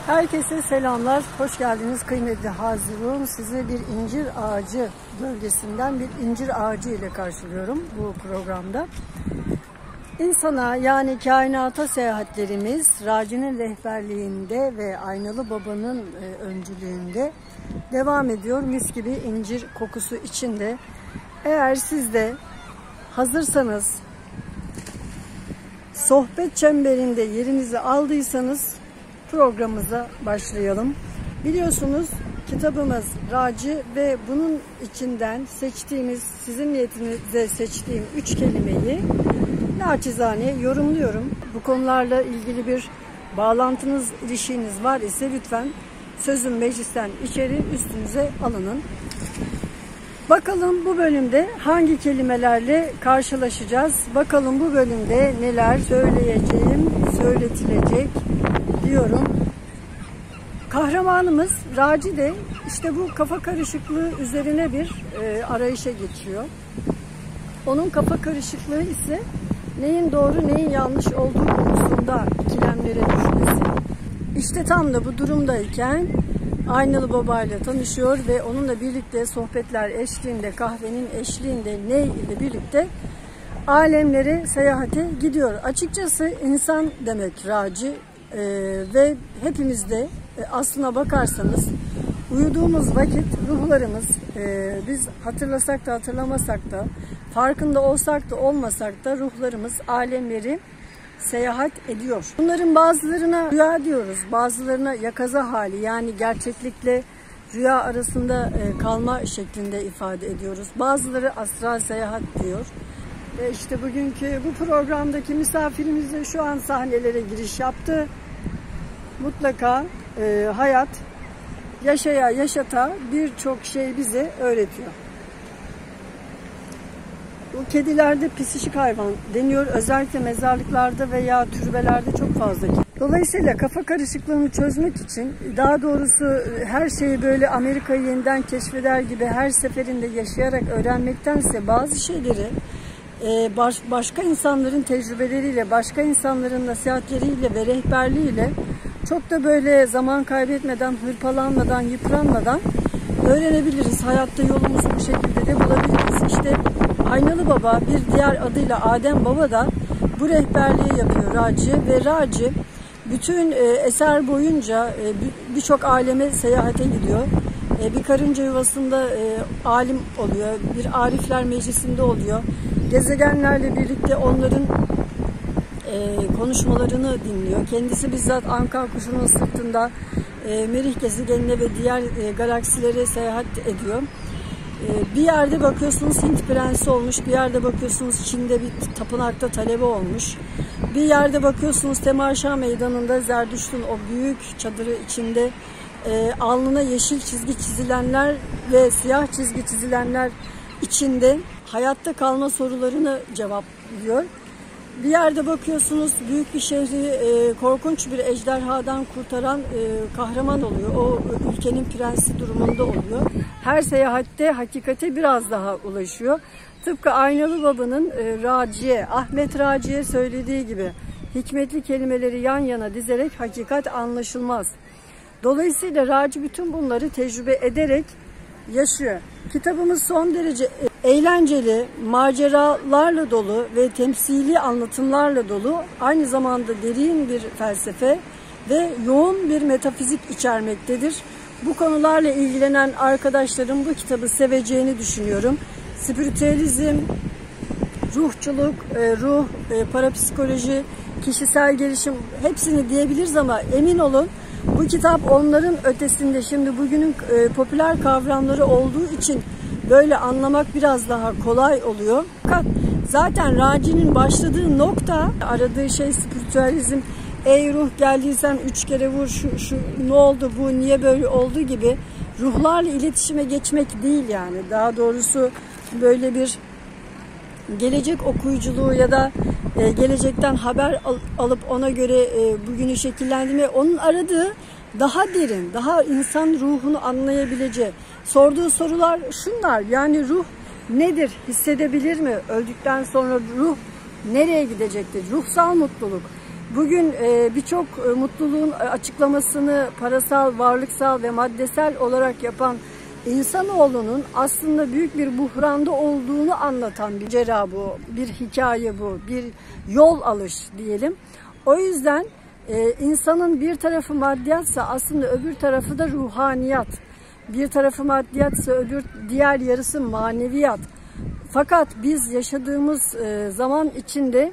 Herkese selamlar, hoş geldiniz kıymetli Hazirun. Sizi bir incir ağacı bölgesinden bir incir ağacı ile karşılıyorum bu programda. İnsana yani kainata seyahatlerimiz Raci'nin rehberliğinde ve Aynalı Baba'nın öncülüğünde devam ediyor. Mis gibi incir kokusu içinde. Eğer siz de hazırsanız, sohbet çemberinde yerinizi aldıysanız programımıza başlayalım. Biliyorsunuz kitabımız Raci ve bunun içinden seçtiğimiz, sizin niyetinize seçtiğim 3 kelimeyi naçizane yorumluyorum. Bu konularla ilgili bir bağlantınız, ilişkiniz var ise lütfen sözüm meclisten içeri üstünüze alının. Bakalım bu bölümde hangi kelimelerle karşılaşacağız? Bakalım bu bölümde neler söyletilecek diyorum. Kahramanımız Raci de işte bu kafa karışıklığı üzerine bir arayışa geçiyor. Onun kafa karışıklığı ise neyin doğru neyin yanlış olduğu konusunda ikilemlere düşmesi. İşte tam da bu durumdayken Aynalı Baba ile tanışıyor ve onunla birlikte sohbetler eşliğinde, kahvenin eşliğinde Ney ile birlikte alemlere seyahate gidiyor. Açıkçası insan demek Raci ve hepimiz de aslına bakarsanız uyuduğumuz vakit ruhlarımız biz hatırlasak da hatırlamasak da farkında olsak da olmasak da ruhlarımız alemleri seyahat ediyor. Bunların bazılarına rüya diyoruz, bazılarına yakaza hali yani gerçeklikle rüya arasında kalma şeklinde ifade ediyoruz. Bazıları astral seyahat diyor. Ve işte bugünkü bu programdaki misafirimiz de şu an sahnelere giriş yaptı. Mutlaka hayat yaşata birçok şey bize öğretiyor. Bu kedilerde psişik hayvan deniyor. Özellikle mezarlıklarda veya türbelerde çok fazla. Dolayısıyla kafa karışıklığını çözmek için, daha doğrusu her şeyi böyle Amerika'yı yeniden keşfeder gibi her seferinde yaşayarak öğrenmektense bazı şeyleri başka insanların tecrübeleriyle, başka insanların nasihatleriyle ve rehberliğiyle çok da böyle zaman kaybetmeden, hırpalanmadan, yıpranmadan öğrenebiliriz. Hayatta yolumuzu bu şekilde de bulabiliriz. İşte Aynalı Baba, bir diğer adıyla Adem Baba da bu rehberliği yapıyor Raci ve Raci bütün eser boyunca birçok aleme seyahate gidiyor. Bir karınca yuvasında alim oluyor, bir arifler meclisinde oluyor. Gezegenlerle birlikte onların konuşmalarını dinliyor. Kendisi bizzat Anka kuşunun sırtında Merih gezegenine ve diğer galaksilere seyahat ediyor. Bir yerde bakıyorsunuz Hint prensi olmuş, bir yerde bakıyorsunuz Çin'de bir tapınakta talebe olmuş. Bir yerde bakıyorsunuz Temarşah meydanında Zerdüşt'ün o büyük çadırı içinde alnına yeşil çizgi çizilenler ve siyah çizgi çizilenler içinde hayatta kalma sorularını cevaplıyor. Bir yerde bakıyorsunuz büyük bir şehri korkunç bir ejderhadan kurtaran kahraman oluyor. O ülkenin prensi durumunda oluyor. Her seyahatte hakikate biraz daha ulaşıyor. Tıpkı Aynalı Baba'nın Ahmet Raci'ye söylediği gibi hikmetli kelimeleri yan yana dizerek hakikat anlaşılmaz. Dolayısıyla Raci bütün bunları tecrübe ederek yaşıyor. Kitabımız son derece eğlenceli, maceralarla dolu ve temsili anlatımlarla dolu, aynı zamanda derin bir felsefe ve yoğun bir metafizik içermektedir. Bu konularla ilgilenen arkadaşlarım bu kitabı seveceğini düşünüyorum. Spiritüalizm, ruhçuluk, parapsikoloji, kişisel gelişim hepsini diyebiliriz ama emin olun bu kitap onların ötesinde. Şimdi bugünün popüler kavramları olduğu için böyle anlamak biraz daha kolay oluyor. Fakat zaten Raci'nin başladığı nokta, aradığı şey spiritüalizm. Ey ruh geldiysen 3 kere vur, şu ne oldu, bu niye böyle oldu gibi ruhlarla iletişime geçmek değil yani. Daha doğrusu böyle bir gelecek okuyuculuğu ya da gelecekten haber alıp ona göre bugünü şekillendirme. Onun aradığı daha derin, daha insan ruhunu anlayabileceği. Sorduğu sorular şunlar: yani ruh nedir? Hissedebilir mi? Öldükten sonra ruh nereye gidecektir? Ruhsal mutluluk. Bugün birçok mutluluğun açıklamasını parasal, varlıksal ve maddesel olarak yapan insanoğlunun aslında büyük bir buhranda olduğunu anlatan bir macera bu, bir hikaye bu, bir yol alış diyelim. O yüzden insanın bir tarafı maddiyatsa aslında öbür tarafı da ruhaniyat. Bir tarafı maddiyatsa diğer yarısı maneviyat. Fakat biz yaşadığımız zaman içinde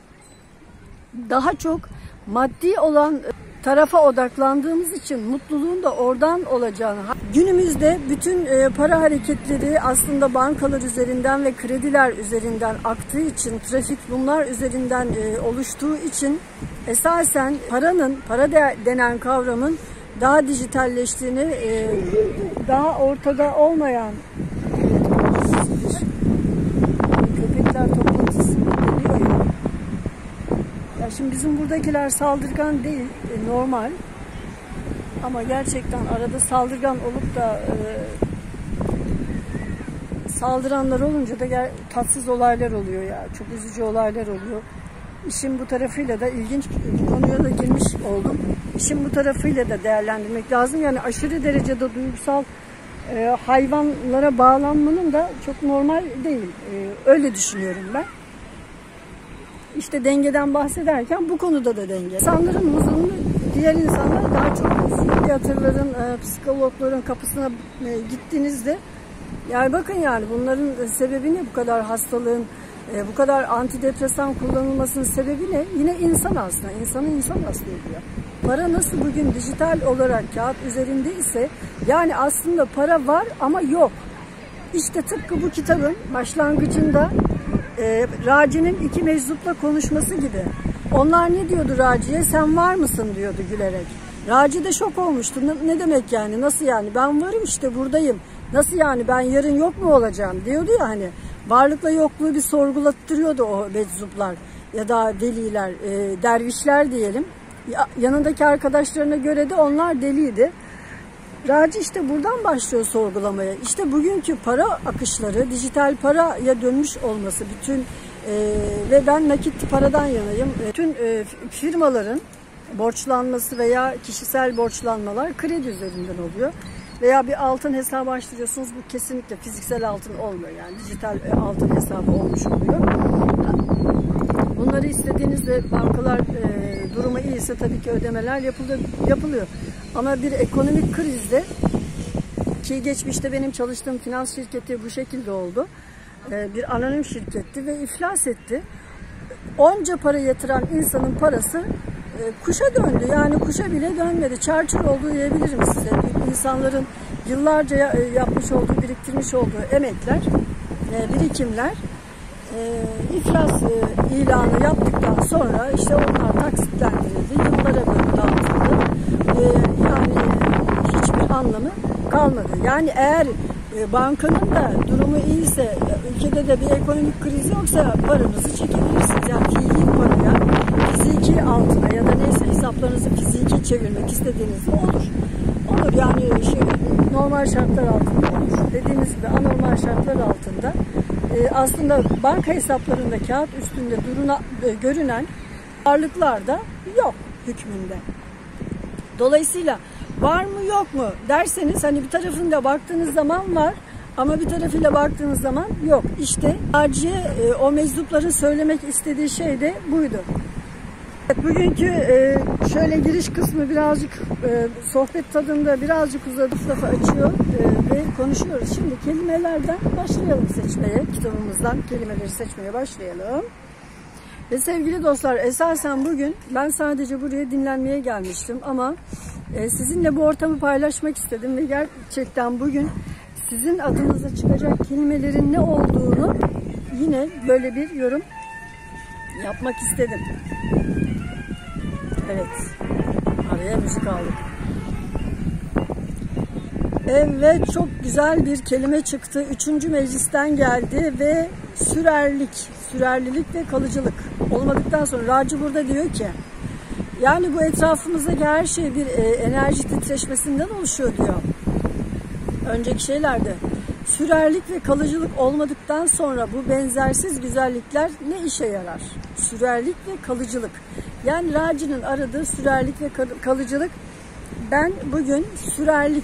daha çok maddi olan tarafa odaklandığımız için mutluluğun da oradan olacağını. Günümüzde bütün para hareketleri aslında bankalar üzerinden ve krediler üzerinden aktığı için, trafik bunlar üzerinden oluştuğu için esasen para denen kavramın daha dijitalleştiğini, daha ortada olmayan köpekler toplantısı geliyor ya. Ya şimdi bizim buradakiler saldırgan değil, normal. Ama gerçekten arada saldırgan olup da saldıranlar olunca da tatsız olaylar oluyor ya. Çok üzücü olaylar oluyor. İşin bu tarafıyla da ilginç bir konuya da girmiş oldum. İşin bu tarafıyla da değerlendirmek lazım. Yani aşırı derecede duygusal hayvanlara bağlanmanın da çok normal değil. Öyle düşünüyorum ben. İşte dengeden bahsederken bu konuda da denge. İnsanların huzurunu diğer insanlar daha çok psikiyatrların, psikologların kapısına gittiğinizde yani bakın yani bunların sebebi ne, bu kadar hastalığın, bu kadar antidepresan kullanılmasının sebebi ne? Yine insan aslında. İnsanın insan hasta ediyor. Para nasıl bugün dijital olarak kağıt üzerinde ise yani aslında para var ama yok. İşte tıpkı bu kitabın başlangıcında Raci'nin iki meczupla konuşması gibi. Onlar ne diyordu Raci'ye? Sen var mısın diyordu gülerek. Raci de şok olmuştu. Ne demek yani? Nasıl yani? Ben varım işte, buradayım. Nasıl yani? Ben yarın yok mu olacağım diyordu ya hani. Varlıkla yokluğu bir sorgulattırıyordu o meczuplar ya da deliler, dervişler diyelim. Yanındaki arkadaşlarına göre de onlar deliydi. Raci işte buradan başlıyor sorgulamaya. İşte bugünkü para akışları, dijital paraya dönmüş olması bütün ve ben nakit paradan yanayım. Bütün firmaların borçlanması veya kişisel borçlanmalar kredi üzerinden oluyor. Veya bir altın hesabı açtırıyorsunuz, bu kesinlikle fiziksel altın olmuyor, yani dijital altın hesabı olmuş oluyor. Bunları istediğinizde bankalar durumu iyiyse tabii ki ödemeler yapılıyor. Ama bir ekonomik krizde, ki geçmişte benim çalıştığım finans şirketi bu şekilde oldu. Bir anonim şirketti ve iflas etti. Onca para yatıran insanın parası kuşa döndü. Yani kuşa bile dönmedi. Çarçur oldu diyebilirim size. İnsanların yıllarca yapmış olduğu, biriktirmiş olduğu emekler, birikimler iflas ilanı yaptıktan sonra işte onlar taksitlendirildi. Yıllara böyle dağıtıldı. Yani hiçbir anlamı kalmadı. Yani eğer bankanın da durumu iyiyse, ülkede de bir ekonomik kriz yoksa paranızı çekebilirsiniz. Yani fiili paraya, fiziki altına ya da neyse hesaplarınızı fiziki çevirmek istediğinizde olur. Olur yani normal şartlar altında olur. Dediğiniz gibi anormal şartlar altında aslında banka hesaplarında kağıt üstünde görünen varlıklar da yok hükmünde. Dolayısıyla var mı yok mu derseniz hani bir tarafında baktığınız zaman var ama bir tarafıyla baktığınız zaman yok. İşte Raci'ye o meczupların söylemek istediği şey de buydu. Evet, bugünkü şöyle giriş kısmı birazcık sohbet tadında birazcık uzadı, lafı açıyor ve konuşuyoruz. Şimdi kelimelerden başlayalım seçmeye, kitabımızdan kelimeleri seçmeye başlayalım. Ve sevgili dostlar, esasen bugün ben sadece buraya dinlenmeye gelmiştim ama sizinle bu ortamı paylaşmak istedim ve gerçekten bugün sizin adınıza çıkacak kelimelerin ne olduğunu yine böyle bir yorum yapmak istedim. Evet, araya müzik aldık. Evet, çok güzel bir kelime çıktı. 3. meclisten geldi ve sürerlilik ve kalıcılık olmadıktan sonra Raci burada diyor ki, yani bu etrafımızdaki her şey bir enerji titreşmesinden oluşuyor diyor. Önceki şeylerde sürerlik ve kalıcılık olmadıktan sonra bu benzersiz güzellikler ne işe yarar? Sürerlik ve kalıcılık. Yani racinin aradığı sürerlik ve kalıcılık. Ben bugün sürerlik,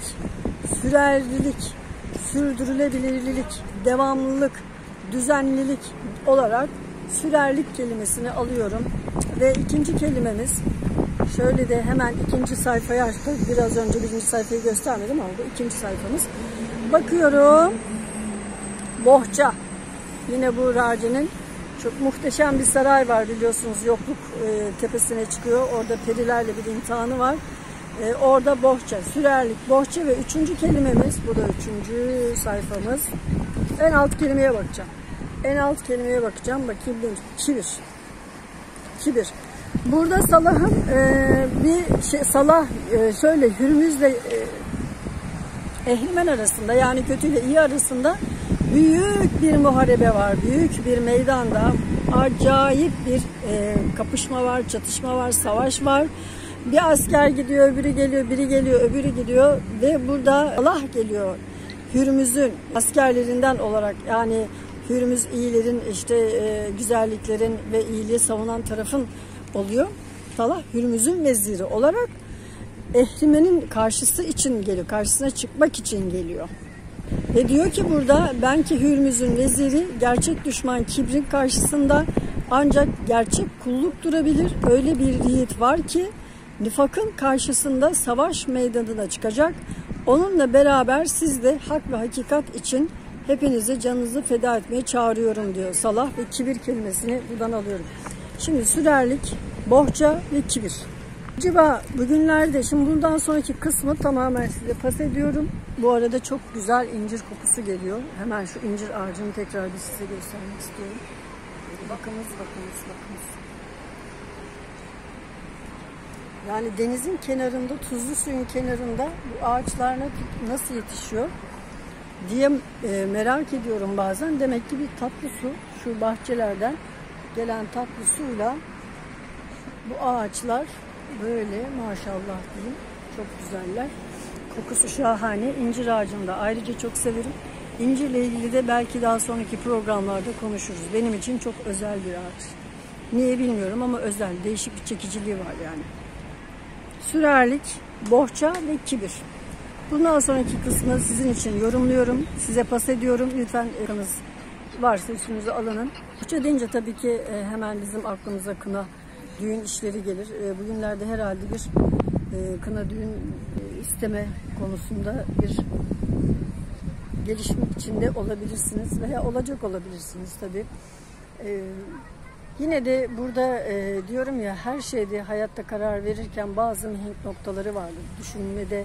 sürerlilik, sürdürülebilirlik, devamlılık, düzenlilik olarak sürerlik kelimesini alıyorum. Ve ikinci kelimemiz, şöyle de hemen ikinci sayfayı açtık. Biraz önce birinci sayfayı göstermedim ama bu ikinci sayfamız. Bakıyorum. Bohça. Yine bu racinin çok muhteşem bir saray var biliyorsunuz. Yokluk tepesine çıkıyor. Orada perilerle bir imtihanı var. Orada bohça, sürerlik, bohça ve üçüncü kelimemiz, bu da üçüncü sayfamız. En alt kelimeye bakacağım. En alt kelimeye bakacağım. Bakayım neymiş? Kibir. Kibir. Burada Salah'ın Salah şöyle Hürmüz'le Ehrimen arasında, yani kötü ile iyi arasında büyük bir muharebe var. Büyük bir meydanda acayip bir kapışma var, çatışma var, savaş var. Bir asker gidiyor, öbürü geliyor, biri geliyor, öbürü gidiyor ve burada Allah geliyor. Hürmüz'ün askerlerinden olarak, yani Hürmüz iyilerin, işte güzelliklerin ve iyiliği savunan tarafın oluyor. Salah Hürmüz'ün veziri olarak Ehrimen'in karşısı için geliyor, karşısına çıkmak için geliyor. Ve diyor ki burada, ben ki Hürmüz'ün veziri, gerçek düşman kibrin karşısında ancak gerçek kulluk durabilir. Öyle bir yiğit var ki nifakın karşısında savaş meydanına çıkacak. Onunla beraber siz de hak ve hakikat için hepinizi canınızı feda etmeye çağırıyorum diyor Salah ve kibir kelimesini buradan alıyorum. Şimdi sürerlik, bohça ve kibir. Acaba bugünlerde, şimdi bundan sonraki kısmı tamamen size pas ediyorum. Bu arada çok güzel incir kokusu geliyor. Hemen şu incir ağacını tekrar bir size göstermek istiyorum. Bakınız. Yani denizin kenarında, tuzlu suyun kenarında bu ağaçlar nasıl yetişiyor diye merak ediyorum bazen. Demek ki bir tatlı su, şu bahçelerden gelen tatlı suyla bu ağaçlar böyle maşallah diyeyim, çok güzeller. Kokusu şahane. İncir ağacını da ayrıca çok severim. İncirle ilgili de belki daha sonraki programlarda konuşuruz. Benim için çok özel bir ağaç. Niye bilmiyorum ama özel, değişik bir çekiciliği var yani. Sürerlik, bohça ve kibir. Bundan sonraki kısmı sizin için yorumluyorum. Size pas ediyorum. Lütfen varsa üstünüze alının. Bohça deyince tabii ki hemen bizim aklımıza kına, düğün işleri gelir. Bugünlerde herhalde bir kına düğün isteme konusunda bir gelişme içinde olabilirsiniz veya olacak olabilirsiniz tabii. Yine de burada diyorum ya, her şeyde hayatta karar verirken bazı mihenk noktaları vardır. Düşünmede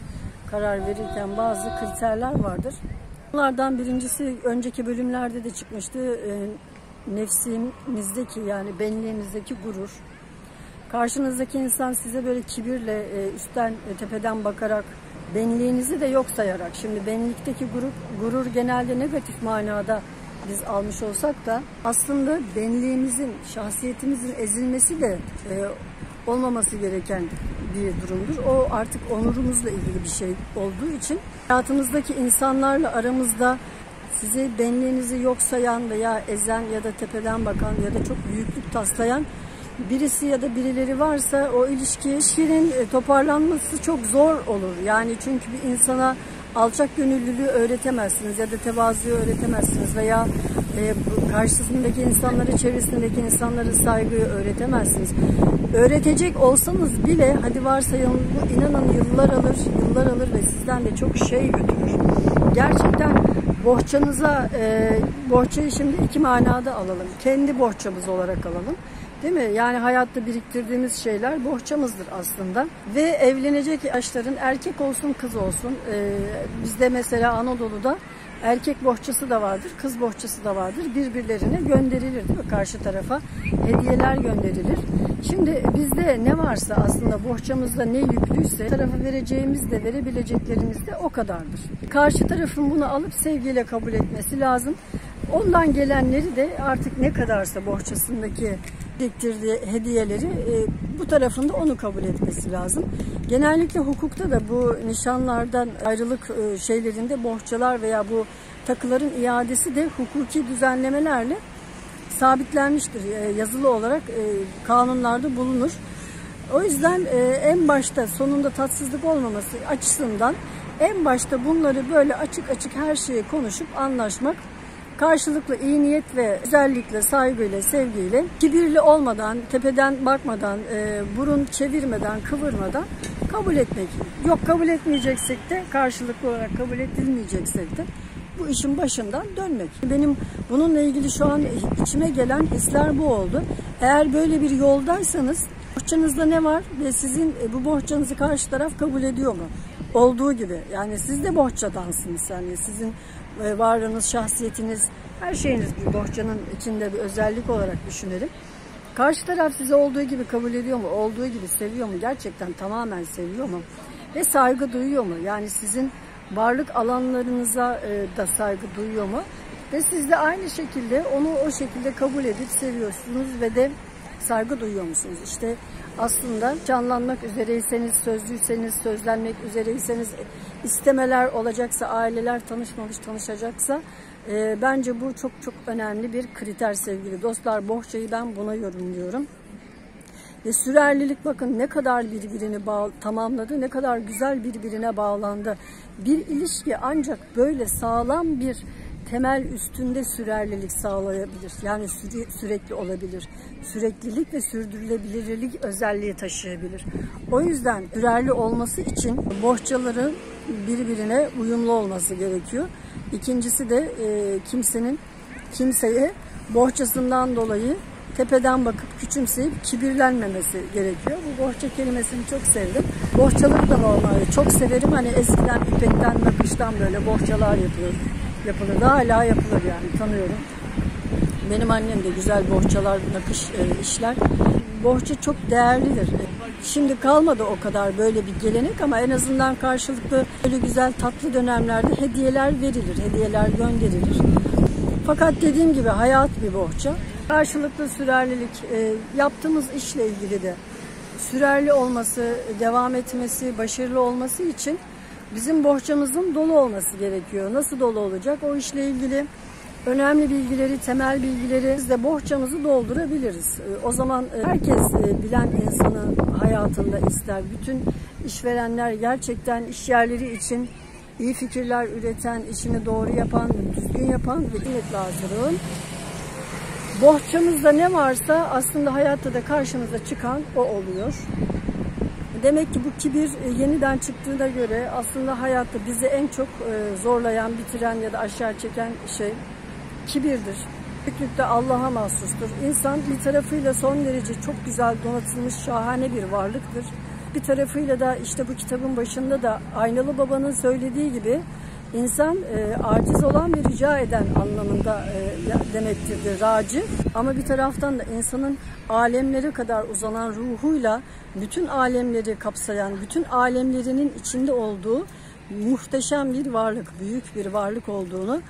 karar verirken bazı kriterler vardır. Bunlardan birincisi önceki bölümlerde de çıkmıştı. Nefsimizdeki, yani benliğimizdeki gurur. Karşınızdaki insan size böyle kibirle, üstten, tepeden bakarak, benliğinizi de yok sayarak. Şimdi benlikteki gurur genelde negatif manada biz almış olsak da aslında benliğimizin, şahsiyetimizin ezilmesi de olmaması gereken bir durumdur. O artık onurumuzla ilgili bir şey olduğu için hayatımızdaki insanlarla aramızda sizi, benliğinizi yok sayan veya ezen ya da tepeden bakan ya da çok büyüklük taslayan birisi ya da birileri varsa o ilişkinin toparlanması çok zor olur. Yani çünkü bir insana alçak gönüllülüğü öğretemezsiniz ya da tevazuyu öğretemezsiniz veya karşısındaki insanları, çevresindeki insanlara saygıyı öğretemezsiniz. Öğretecek olsanız bile, hadi varsayalım, bu inanın yıllar alır ve sizden de çok şey götürür. Gerçekten bohçanıza, bohçayı şimdi iki manada alalım. Kendi bohçamız olarak alalım. Değil mi? Yani hayatta biriktirdiğimiz şeyler bohçamızdır aslında. Ve evlenecek yaşların, erkek olsun kız olsun, bizde mesela Anadolu'da erkek bohçası da vardır, kız bohçası da vardır. Birbirlerine gönderilir, değil mi? Karşı tarafa hediyeler gönderilir. Şimdi bizde ne varsa aslında bohçamızda ne yüklüyse tarafa vereceğimiz de verebileceklerimiz de o kadardır. Karşı tarafın bunu alıp sevgiyle kabul etmesi lazım. Ondan gelenleri de artık ne kadarsa bohçasındaki biriktirdiği hediyeleri bu tarafında onu kabul etmesi lazım. Genellikle hukukta da bu nişanlardan ayrılık şeylerinde bohçalar veya bu takıların iadesi de hukuki düzenlemelerle sabitlenmiştir. Yazılı olarak kanunlarda bulunur. O yüzden en başta sonunda tatsızlık olmaması açısından en başta bunları böyle açık açık her şeyi konuşup anlaşmak, karşılıklı iyi niyet ve özellikle saygıyla, sevgiyle, kibirli olmadan, tepeden bakmadan, burun çevirmeden, kıvırmadan kabul etmek. Yok kabul etmeyeceksek de, karşılıklı olarak kabul edilmeyeceksek de bu işin başından dönmek. Benim bununla ilgili şu an içime gelen hisler bu oldu. Eğer böyle bir yoldaysanız bohçanızda ne var ve sizin bu bohçanızı karşı taraf kabul ediyor mu? Olduğu gibi. Yani siz de bohçadansınız. Yani sizin varlığınız, şahsiyetiniz, her şeyiniz bir bohçanın içinde bir özellik olarak düşünelim. Karşı taraf sizi olduğu gibi kabul ediyor mu? Olduğu gibi seviyor mu? Gerçekten tamamen seviyor mu? Ve saygı duyuyor mu? Yani sizin varlık alanlarınıza da saygı duyuyor mu? Ve siz de aynı şekilde onu o şekilde kabul edip seviyorsunuz ve de saygı duyuyor musunuz? İşte aslında canlanmak üzereyseniz, sözlüyseniz, sözlenmek üzereyseniz, istemeler olacaksa, aileler tanışmamış, tanışacaksa bence bu çok çok önemli bir kriter sevgili dostlar. Bohçayı ben buna yorumluyorum. Ve sürerlilik bakın ne kadar birbirini tamamladı, ne kadar güzel birbirine bağlandı. Bir ilişki ancak böyle sağlam bir temel üstünde sürerlilik sağlayabilir. Yani sürekli olabilir. Süreklilik ve sürdürülebilirlik özelliği taşıyabilir. O yüzden sürerli olması için bohçaların birbirine uyumlu olması gerekiyor. İkincisi de kimseye bohçasından dolayı tepeden bakıp küçümseyip kibirlenmemesi gerekiyor. Bu bohça kelimesini çok sevdim. Bohçaları da normalde çok severim. Hani eskiden ipekten, nakıştan böyle bohçalar yapılırdı. Hala yapılır yani, tanıyorum. Benim annem de güzel bohçalar, nakış işler. Bohça çok değerlidir. Şimdi kalmadı o kadar böyle bir gelenek ama en azından karşılıklı böyle güzel tatlı dönemlerde hediyeler verilir, hediyeler gönderilir. Fakat dediğim gibi hayat bir bohça. Karşılıklı sürerlilik, yaptığımız işle ilgili de sürerli olması, devam etmesi, başarılı olması için bizim bohçamızın dolu olması gerekiyor. Nasıl dolu olacak? O işle ilgili önemli bilgileri, temel bilgileri biz de bohçamızı doldurabiliriz. O zaman herkes bilen insanı hayatında ister. Bütün işverenler gerçekten iş yerleri için iyi fikirler üreten, işini doğru yapan, düzgün yapan ve niyetli hazırlığın. Bohçamızda ne varsa aslında hayatta da karşımıza çıkan o oluyor. Demek ki bu kibir yeniden çıktığına göre aslında hayatta bizi en çok zorlayan, bitiren ya da aşağı çeken şey kibirdir. Büyüklükte Allah'a mahsustur. İnsan bir tarafıyla son derece çok güzel donatılmış şahane bir varlıktır. Bir tarafıyla da işte bu kitabın başında da Aynalı Baba'nın söylediği gibi İnsan aciz olan ve rica eden anlamında demektir, raci. Ama bir taraftan da insanın alemlere kadar uzanan ruhuyla bütün alemleri kapsayan, bütün alemlerinin içinde olduğu muhteşem bir varlık, büyük bir varlık olduğunu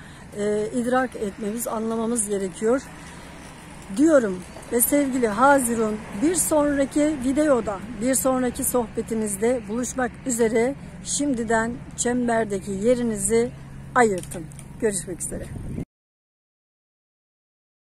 idrak etmemiz, anlamamız gerekiyor diyorum. Ve sevgili Hazirun, bir sonraki videoda, bir sonraki sohbetimizde buluşmak üzere. Şimdiden çemberdeki yerinizi ayırtın. Görüşmek üzere.